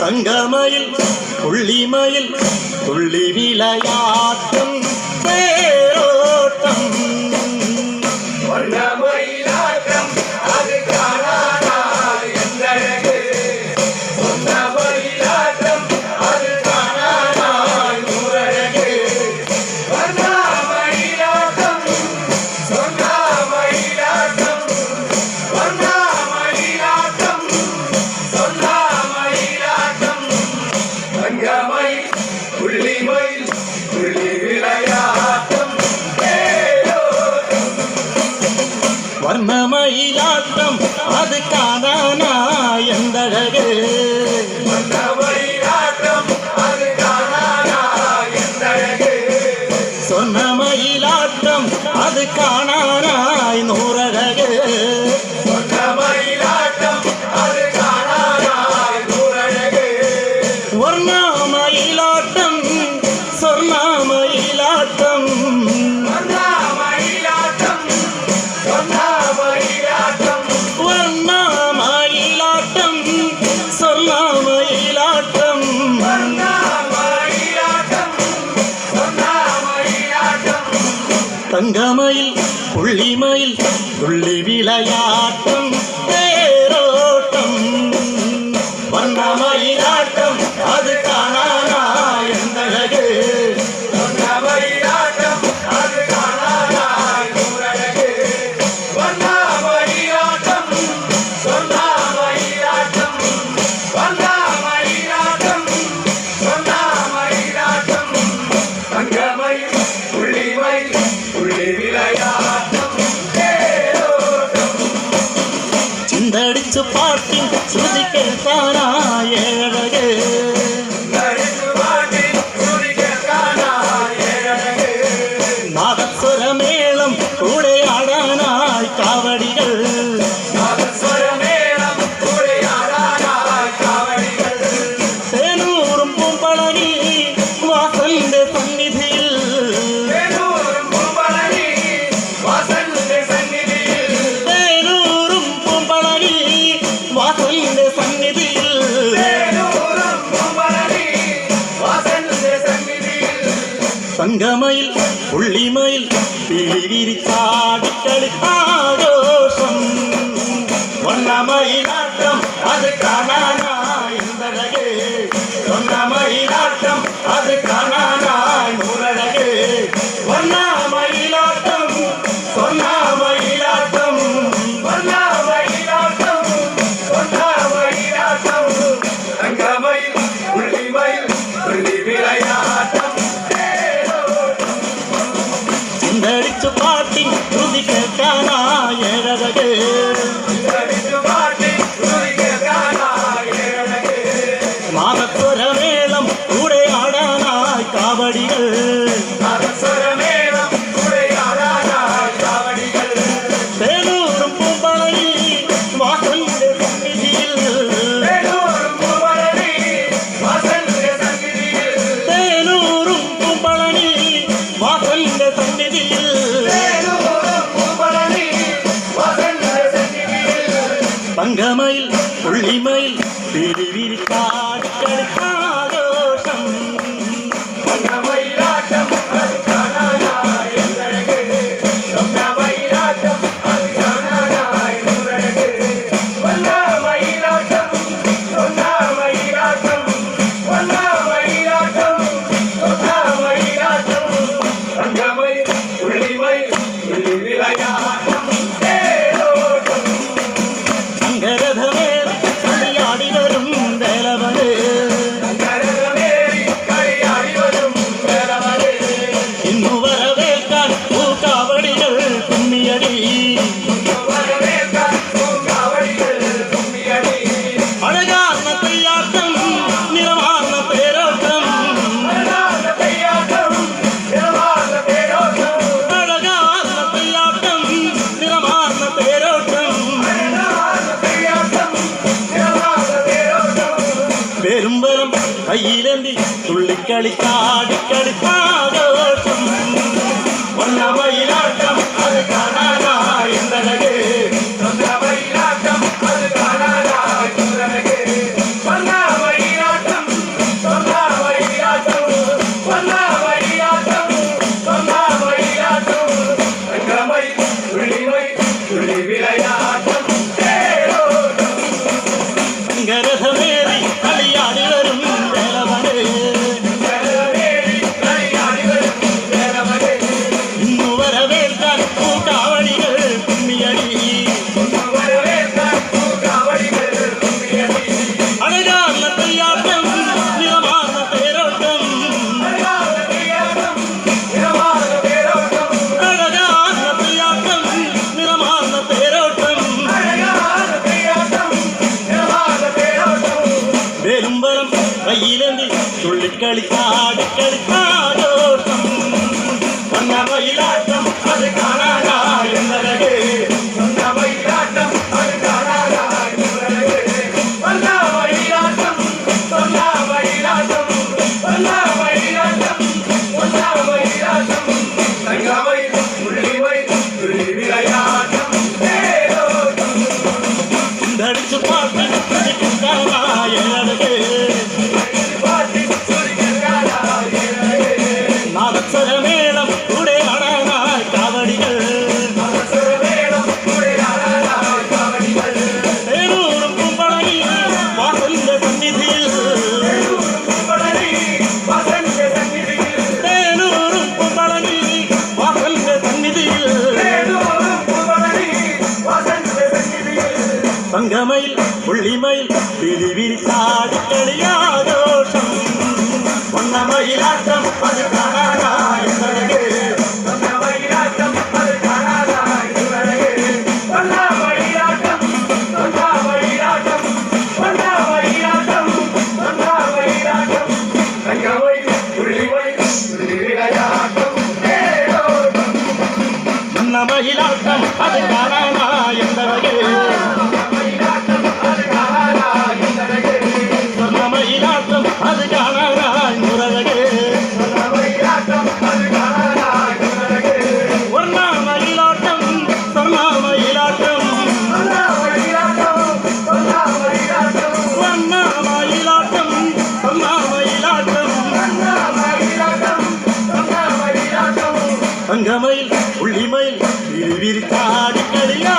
தங்கமயில் புள்ளிமயில் துள்ளி விளையாட்டும் தேரோட்டம் வண்ணமயிலாட்டம் அது காணாதா எந்தழகு சொன்னமயிலாட்டம் அது காணாதா நூறழகு வண்ணமயிலாட்டம் சொன்னமயிலாட்டம் வண்ணமயிலாட்டம் சொன்னமயிலாட்டம் தங்கமயில் புள்ளிமயில் துள்ளி விளையாட்டம் வர்ணமயிலாட்டம் அது காணானா எந்தழகு வண்ணமயிலாட்டம் அது காணாதா எந்தழகு சொன்னமயிலாட்டம் அது காணானாய் நூறழகு வண்ணமயிலாட்டம் அது காணாதா நூறழகு வர்ணமயிலாட்டம் சொர்ணமயிலாட்டம் வண்ணமயிலாட்டம் சொன்னமயிலாட்டம் வர்ணமயிலாட்டம் சொர்ணமயிலாட்டம் வண்ணமயிலாட்டம் சொன்னமயிலாட்டம் தங்கமயில் புள்ளிமயில் துள்ளி விளையாட்டம் தேரோட்டம் வண்ணமயிலாட்டம் அது காணானா எந்தழகு வண்ணமயிலாட்டம் அது காணாதா நூறழகு வண்ணமயிலாட்டம் சொன்னமயிலாட்டம் வண்ணமயிலாட்டம் சொன்னமயிலாட்டம் தங்கமயில் புள்ளிமயில் புள்ளி விளையாட்டம் தேரோட்டம் சிந்தடிச்சு பாட்டின் சுருதி கேட்டானா ஏழகு நடித்து பாட்டின் சுருதி காணா ஏழழகு நாதஸ்வர மேளம் கூடையாடானாய் காவடிகள் நாதஸ்வர மேளம் கூடையாடானாய் காவடிகள் தேனூரும் பூம்பழகி வாசந்த சந்நிதியில் தேனூரும் பூம்பழகி வாசந்த சந்நிதியில் தேனூரும் பூம்பழகி வாசந்த சந்நிதியில் தேனூரும் பூம்பழகி வாசந்த சந்நிதியில் தங்கமயில் புள்ளிமயில் பிழி விரிச்சாடிக்களி ஆதோஷம் வண்ணமயிலாட்டம் அது காணானா எந்தழகு சொன்னமயிலாட்டம் அது காணானாய் நூறழகு வண்ணமயிலாட்டம் சொன்னமயிலாட்டம் வண்ணமயிலாட்டம் சொன்னமயிலாட்டம் தங்கமயில் புள்ளிமயில் புள்ளி விளையாட்டம் தேரோட்டம் சிந்தடிச்சு பாட்டின் துதி கேட்டானா ஏழழகு நடித்து பாட்டின் சுருதி காணா ஏழழகு மாதத்துற மேளம் கூடையாடானாய் காவடிகள் நாதஸ்வர மேளம் கூடையாடானாய் காவடிகள் தேனூரும் பூம்பழகி வாசந்த சந்நிதியில் தேனூரும் பூம்பழகி வாசந்த சந்நிதியில் தேனூரும் பூம்பழகி வாசந்த சந்நிதியில் தேனூரும் பூம்பழகி வாசந்த சந்நிதியில் தங்கமயில் புள்ளிமயில் பிரி விரித்தாடிக்களி ஆதோஷம் வண்ணமயிலாட்டம் அது காணாதா எந்தழகு சொன்னமயிலாட்டம் அது காணாதா நூறழகு வண்ணமயிலாட்டம் சொன்னமயிலாட்டம் வண்ணமயிலாட்டம் சொன்னமயிலாட்டம் தங்கமயில் புள்ளிமயில் புள்ளி விளையாட்டம் தேரோட்டம் சங்கரதமே களியாடி வரும் வேலவனே கரகமேறி களியாடி வரும் வேலவனே இன்னும் வரவேற்கான் பூக்காவடிகள் கும்மியடி வரவேற்கான் பூங்காவடிகள் கும்மியடி அழகான கையாட்டம் நிறமான பேரோட்டம் அழகான கையாட்டம் நிறமான தேரோட்டம் அழகான கையாட்டம் நிறமான பேரோட்டம் அழகான கையாட்டம் நிறமான தேரோட்டம் பெரும்பலம் கையிலேந்தி துள்ளிக்களி காடிக்களி ஆதோஷம் வண்ணமயிலாட்டம் அது காணாதா எந்தழகு சொன்னமயிலாட்டம் அது காணாதா நூறழகு வண்ணமயிலாட்டம் വേലുംബരം കയ്യിലേന്തി തുള്ളിക്കളിക്കാടിക്കളിക്കാടോട്ടം വണ്ണമയിലാട്ടം അത് കാണാനായെന്നഴകേ വണ്ണമയിലാട്ടം അത് കാണാനായെന്നഴകേ വണ്ണമയിലാട്ടം വണ്ണമയിലാട്ടം വണ്ണമയിലാട്ടം വണ്ണമയിലാട്ടം തങ്കമയിൽ തുള്ളിമയിൽ തുള്ളിവിളയാട്ടം തേരോട്ടം ധരിച്ചു പാട്ടി കാണാനായഴകേ നാദസ്വരമേളം കൂടെ കാണാനായി കാവടികൾ തേനൂറും കുമ്പളനി വാസന്റെ സന്നിധിയിൽ തേനൂറും കുമ്പളനി വാസന്റെ സന്നിധിയിൽ തങ്കമയിൽ പുള്ളിമയിൽ തിരിവിരിച്ചാടിക്കളിയാഘോഷം വണ്ണമയിലാട്ടം അത് കാണാനായെന്നഴകേ വണ്ണമയിലാട്ടം അത് കാണാനായെന്നഴകേ വണ്ണമയിലാട്ടം വണ്ണമയിലാട്ടം വണ്ണമയിലാട്ടം വണ്ണമയിലാട്ടം തങ്കമയിൽ തുള്ളിമയിൽ തുള്ളിവിളയാട്ടം തേരോട്ടം വണ്ണമയിലാട്ടം അത് കാണാനായെന്നഴകേ സ്വർണ്ണമയിലാട്ടം അത് കാണാനായി മുറകേ വർണ്ണമയിലാട്ടം സ്വർണ്ണമയിലാട്ടം വർണ്ണമയിലാട്ടം സ്വർണ്ണമയിലാട്ടം തങ്കമയിൽ ഉള്ളിമയിൽ തിരുവിരിച്ചാടിക്കളിയാ